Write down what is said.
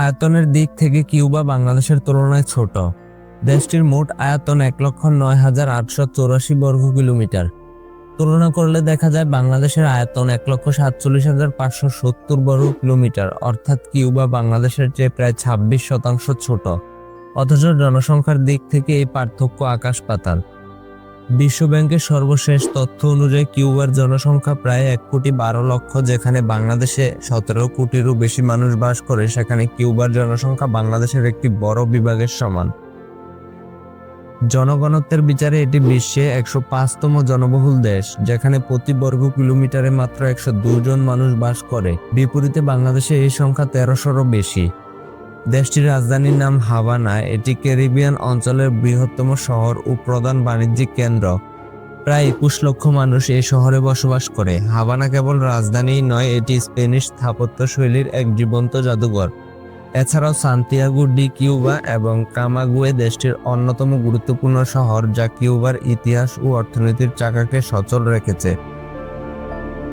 আয়তনের দিক থেকে কিউবা বাংলাদেশের তুলনায় ছোট। দেশটির মোট আয়তন 1,09,884 বর্গ কিলোমিটার। তুলনা করলে দেখা যায় বাংলাদেশের আয়তন 1,47,570 বর্গ কিলোমিটার, অর্থাৎ কিউবা বাংলাদেশের চেয়ে প্রায় 26% ছোট। অথচ জনসংখ্যার দিক থেকে এই পার্থক্য আকাশ পাতাল। বিশ্বব্যাংকের সর্বশেষ তথ্য অনুযায়ী কিউবার জনসংখ্যা প্রায় 1,12,00,000, যেখানে বাংলাদেশে 17 কোটিরও বেশি মানুষ বাস করে। সেখানে কিউবার জনসংখ্যা বাংলাদেশের একটি বড় বিভাগের সমান। জনঘনত্বের বিচারে এটি বিশ্বে 105তম জনবহুল দেশ, যেখানে প্রতি বর্গ কিলোমিটারে মাত্র 102 জন মানুষ বাস করে। বিপরীতে বাংলাদেশে এই সংখ্যা 1300-রও বেশি। দেশটির রাজধানীর নাম হাভানা। এটি ক্যারিবিয়ান অঞ্চলের বৃহত্তম শহর ও প্রধান বাণিজ্যিক কেন্দ্র। প্রায় 21 লক্ষ মানুষ এই শহরে বসবাস করে। হাভানা কেবল রাজধানীই নয়, এটি স্প্যানিশ স্থাপত্য শৈলীর এক জীবন্ত জাদুঘর। এছাড়াও সান্তিয়াগো ডি কিউবা এবং কামাগুয়ে দেশটির অন্যতম গুরুত্বপূর্ণ শহর, যা কিউবার ইতিহাস ও অর্থনীতির চাকাকে সচল রেখেছে।